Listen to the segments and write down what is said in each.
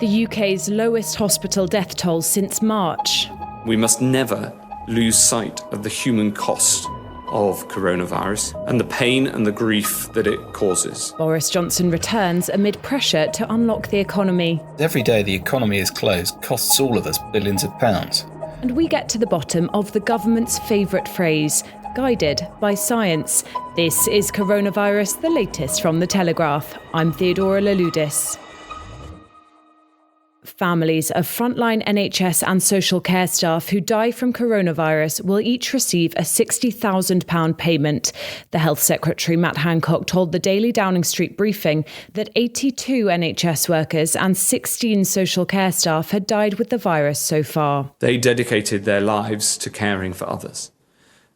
The UK's lowest hospital death toll since March. We must never lose sight of the human cost of coronavirus and the pain and the grief that it causes. Boris Johnson returns amid pressure to unlock the economy. Every day the economy is closed costs all of us billions of pounds. And we get to the bottom of the government's favourite phrase, guided by science. This is Coronavirus, the latest from the Telegraph. I'm Theodora Laludis. Families of frontline NHS and social care staff who die from coronavirus will each receive a £60,000 payment. The Health Secretary, Matt Hancock, told the Daily Downing Street briefing that 82 NHS workers and 16 social care staff had died with the virus so far. They dedicated their lives to caring for others.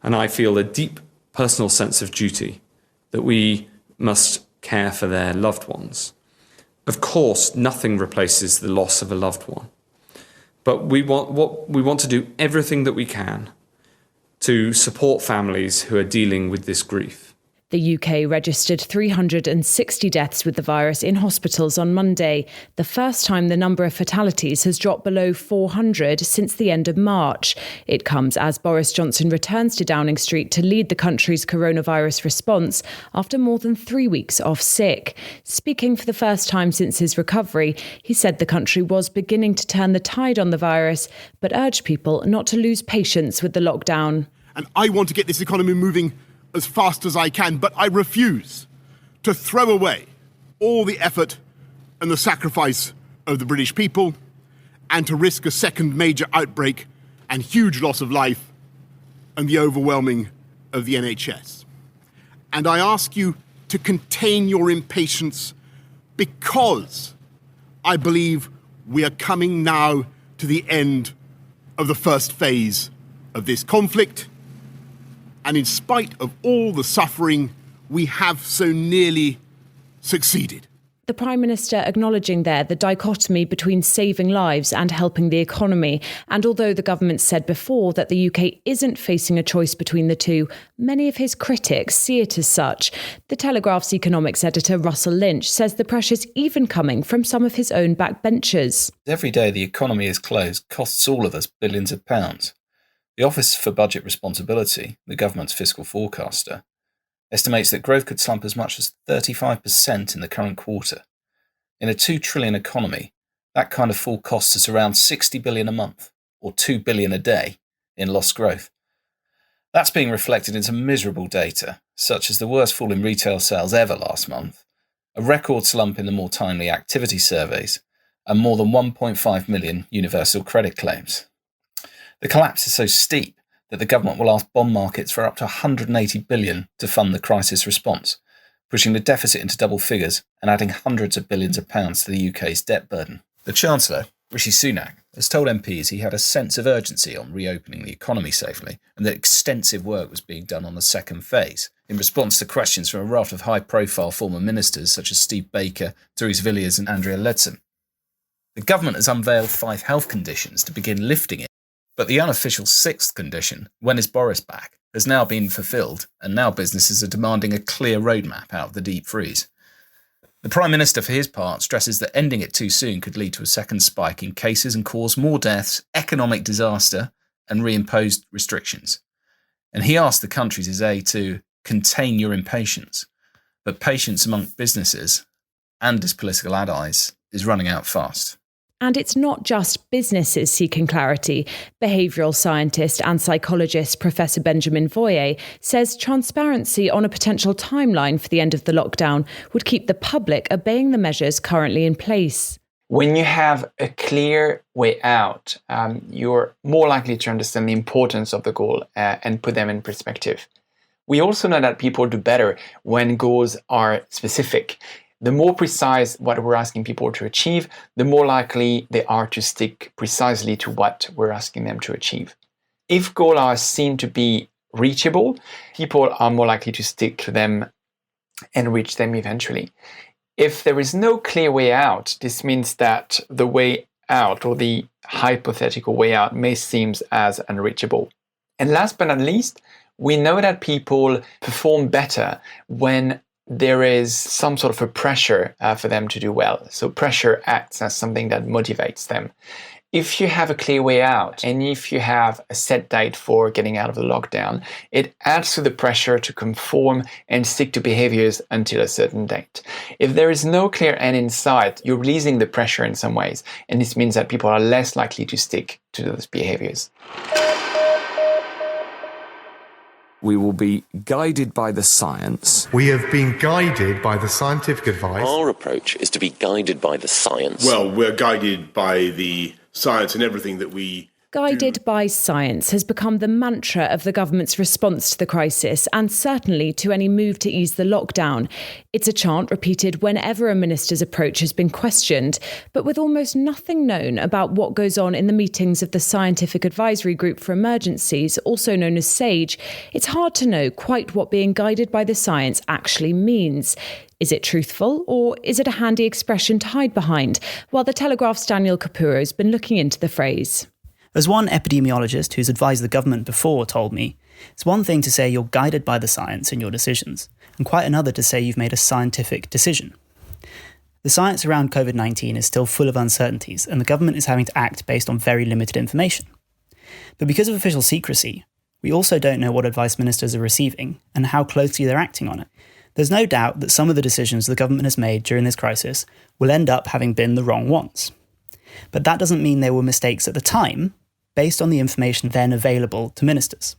And I feel a deep personal sense of duty that we must care for their loved ones. Of course, nothing replaces the loss of a loved one. But we want to do everything that we can to support families who are dealing with this grief. The UK registered 360 deaths with the virus in hospitals on Monday, the first time the number of fatalities has dropped below 400 since the end of March. It comes as Boris Johnson returns to Downing Street to lead the country's coronavirus response after more than 3 weeks off sick. Speaking for the first time since his recovery, he said the country was beginning to turn the tide on the virus, but urged people not to lose patience with the lockdown. And I want to get this economy moving as fast as I can, but I refuse to throw away all the effort and the sacrifice of the British people and to risk a second major outbreak and huge loss of life and the overwhelming of the NHS. And I ask you to contain your impatience because I believe we are coming now to the end of the first phase of this conflict. And in spite of all the suffering, we have so nearly succeeded. The Prime Minister acknowledging there the dichotomy between saving lives and helping the economy. And although the government said before that the UK isn't facing a choice between the two, many of his critics see it as such. The Telegraph's economics editor Russell Lynch says the pressure's even coming from some of his own backbenchers. Every day the economy is closed costs all of us billions of pounds. The Office for Budget Responsibility, the government's fiscal forecaster, estimates that growth could slump as much as 35% in the current quarter. In a $2 trillion economy, that kind of fall costs us around $60 billion a month, or $2 billion a day, in lost growth. That's being reflected in some miserable data, such as the worst fall in retail sales ever last month, a record slump in the more timely activity surveys, and more than 1.5 million universal credit claims. The collapse is so steep that the government will ask bond markets for up to $180 billion to fund the crisis response, pushing the deficit into double figures and adding hundreds of billions of pounds to the UK's debt burden. The Chancellor, Rishi Sunak, has told MPs he had a sense of urgency on reopening the economy safely and that extensive work was being done on the second phase, in response to questions from a raft of high-profile former ministers such as Steve Baker, Therese Villiers and Andrea Leadsom. The government has unveiled 5 health conditions to begin lifting it. But the unofficial 6th condition, when is Boris back, has now been fulfilled, and now businesses are demanding a clear roadmap out of the deep freeze. The Prime Minister, for his part, stresses that ending it too soon could lead to a second spike in cases and cause more deaths, economic disaster, and reimposed restrictions. And he asked the countries his aid to contain your impatience, but patience among businesses and his political allies is running out fast. And it's not just businesses seeking clarity. Behavioural scientist and psychologist Professor Benjamin Voyer says transparency on a potential timeline for the end of the lockdown would keep the public obeying the measures currently in place. When you have a clear way out, you're more likely to understand the importance of the goal and put them in perspective. We also know that people do better when goals are specific. The more precise what we're asking people to achieve, the more likely they are to stick precisely to what we're asking them to achieve. If goals are seen to be reachable, people are more likely to stick to them and reach them eventually. If there is no clear way out, this means that the way out or the hypothetical way out may seem as unreachable. And last but not least, we know that people perform better when there is some sort of a pressure for them to do well. So pressure acts as something that motivates them. If you have a clear way out and if you have a set date for getting out of the lockdown, it adds to the pressure to conform and stick to behaviors until a certain date. If there is no clear end in sight, you're releasing the pressure in some ways, and this means that people are less likely to stick to those behaviors. We will be guided by the science. We have been guided by the scientific advice. Our approach is to be guided by the science. Well, we're guided by the science and everything that we Guided by science has become the mantra of the government's response to the crisis and certainly to any move to ease the lockdown. It's a chant repeated whenever a minister's approach has been questioned, but with almost nothing known about what goes on in the meetings of the Scientific Advisory Group for Emergencies, also known as SAGE, it's hard to know quite what being guided by the science actually means. Is it truthful, or is it a handy expression to hide behind? Well, the Telegraph's Daniel Capuro has been looking into the phrase. As one epidemiologist who's advised the government before told me, it's one thing to say you're guided by the science in your decisions, and quite another to say you've made a scientific decision. The science around COVID-19 is still full of uncertainties, and the government is having to act based on very limited information. But because of official secrecy, we also don't know what advice ministers are receiving and how closely they're acting on it. There's no doubt that some of the decisions the government has made during this crisis will end up having been the wrong ones. But that doesn't mean they were mistakes at the time, based on the information then available to ministers.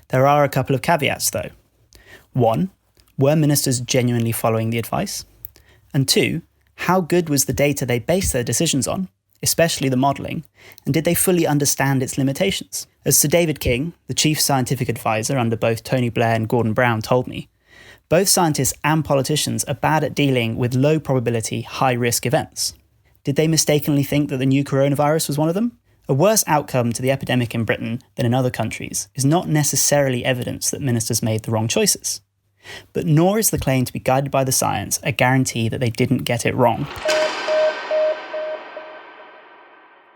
There are a couple of caveats, though. One, were ministers genuinely following the advice? And two, how good was the data they based their decisions on, especially the modelling, and did they fully understand its limitations? As Sir David King, the chief scientific advisor under both Tony Blair and Gordon Brown, told me, both scientists and politicians are bad at dealing with low probability, high risk events. Did they mistakenly think that the new coronavirus was one of them? A worse outcome to the epidemic in Britain than in other countries is not necessarily evidence that ministers made the wrong choices. But nor is the claim to be guided by the science a guarantee that they didn't get it wrong.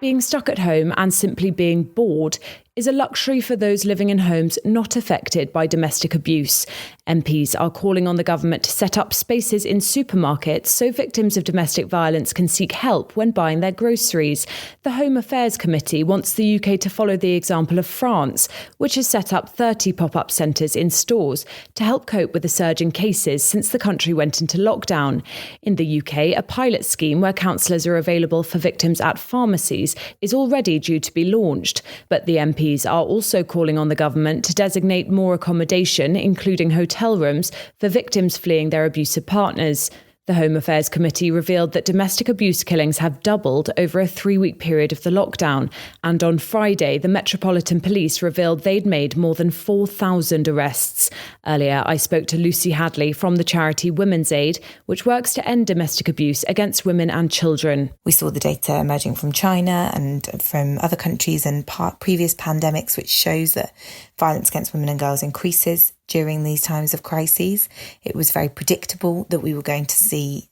Being stuck at home and simply being bored is a luxury for those living in homes not affected by domestic abuse. MPs are calling on the government to set up spaces in supermarkets so victims of domestic violence can seek help when buying their groceries. The Home Affairs Committee wants the UK to follow the example of France, which has set up 30 pop-up centres in stores to help cope with the surge in cases since the country went into lockdown. In the UK, a pilot scheme where counsellors are available for victims at pharmacies is already due to be launched, but the MPs are also calling on the government to designate more accommodation, including hotel rooms, for victims fleeing their abusive partners. The Home Affairs Committee revealed that domestic abuse killings have doubled over a 3-week period of the lockdown. And on Friday, the Metropolitan Police revealed they'd made more than 4,000 arrests. Earlier, I spoke to Lucy Hadley from the charity Women's Aid, which works to end domestic abuse against women and children. We saw the data emerging from China and from other countries and previous pandemics, which shows that violence against women and girls increases during these times of crises. It was very predictable that we were going to see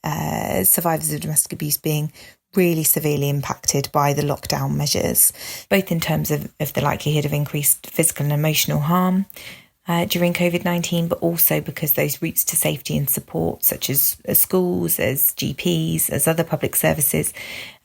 survivors of domestic abuse being really severely impacted by the lockdown measures, both in terms of the likelihood of increased physical and emotional harm during COVID-19, but also because those routes to safety and support, such as schools, as GPs, as other public services,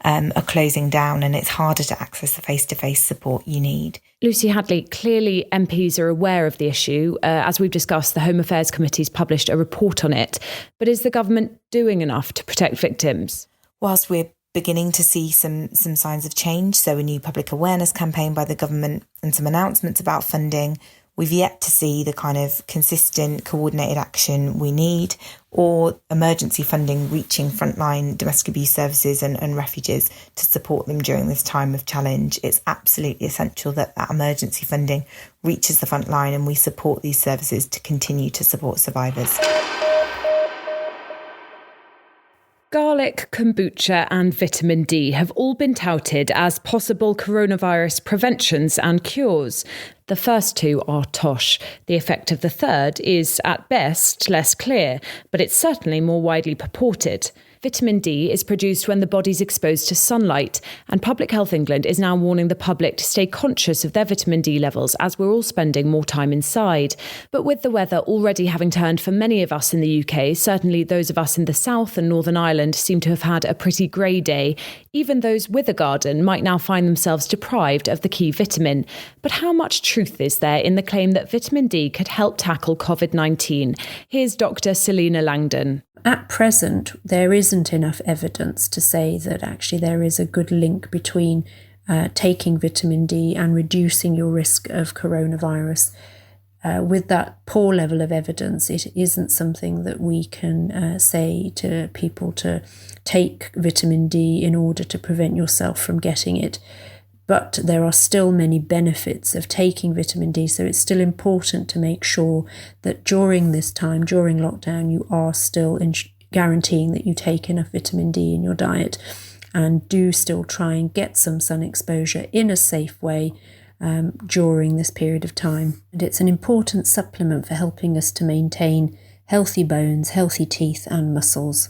are closing down, and it's harder to access the face-to-face support you need. Lucy Hadley, clearly MPs are aware of the issue. As we've discussed, the Home Affairs Committee's published a report on it. But is the government doing enough to protect victims? Whilst we're beginning to see some signs of change, so a new public awareness campaign by the government and some announcements about funding, we've yet to see the kind of consistent, coordinated action we need, or emergency funding reaching frontline domestic abuse services and refuges to support them during this time of challenge. It's absolutely essential that that emergency funding reaches the front line and we support these services to continue to support survivors. Garlic, kombucha and vitamin D have all been touted as possible coronavirus preventions and cures. The first two are tosh. The effect of the third is, at best, less clear, but it's certainly more widely purported. Vitamin D is produced when the body's exposed to sunlight, and Public Health England is now warning the public to stay conscious of their vitamin D levels as we're all spending more time inside. But with the weather already having turned for many of us in the UK, certainly those of us in the south and Northern Ireland seem to have had a pretty grey day. Even those with a garden might now find themselves deprived of the key vitamin. But how much truth is there in the claim that vitamin D could help tackle COVID-19? Here's Dr. Selina Langdon. At present, there isn't enough evidence to say that actually there is a good link between taking vitamin D and reducing your risk of coronavirus. With that poor level of evidence, it isn't something that we can say to people to take vitamin D in order to prevent yourself from getting it. But there are still many benefits of taking vitamin D, so it's still important to make sure that during this time, during lockdown, you are still guaranteeing that you take enough vitamin D in your diet, and do still try and get some sun exposure in a safe way during this period of time. And it's an important supplement for helping us to maintain healthy bones, healthy teeth and muscles.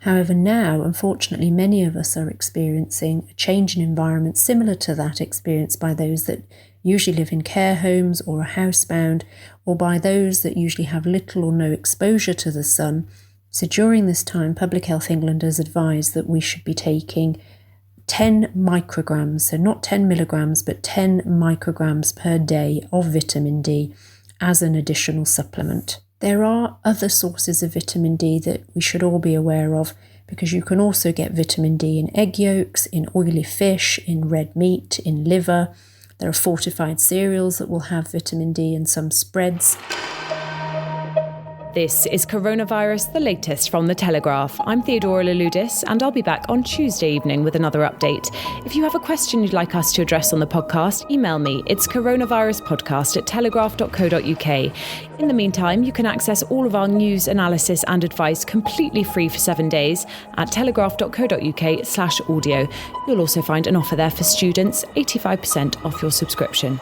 However, now, unfortunately, many of us are experiencing a change in environment similar to that experienced by those that usually live in care homes or are housebound, or by those that usually have little or no exposure to the sun. So during this time, Public Health England has advised that we should be taking 10 micrograms, so not 10 milligrams, but 10 micrograms per day of vitamin D as an additional supplement. There are other sources of vitamin D that we should all be aware of, because you can also get vitamin D in egg yolks, in oily fish, in red meat, in liver. There are fortified cereals that will have vitamin D in some spreads. This is Coronavirus, the latest from The Telegraph. I'm Theodora Louloudis, and I'll be back on Tuesday evening with another update. If you have a question you'd like us to address on the podcast, email me. It's coronaviruspodcast@telegraph.co.uk. In the meantime, you can access all of our news, analysis and advice completely free for 7 days at telegraph.co.uk/audio. You'll also find an offer there for students, 85% off your subscription.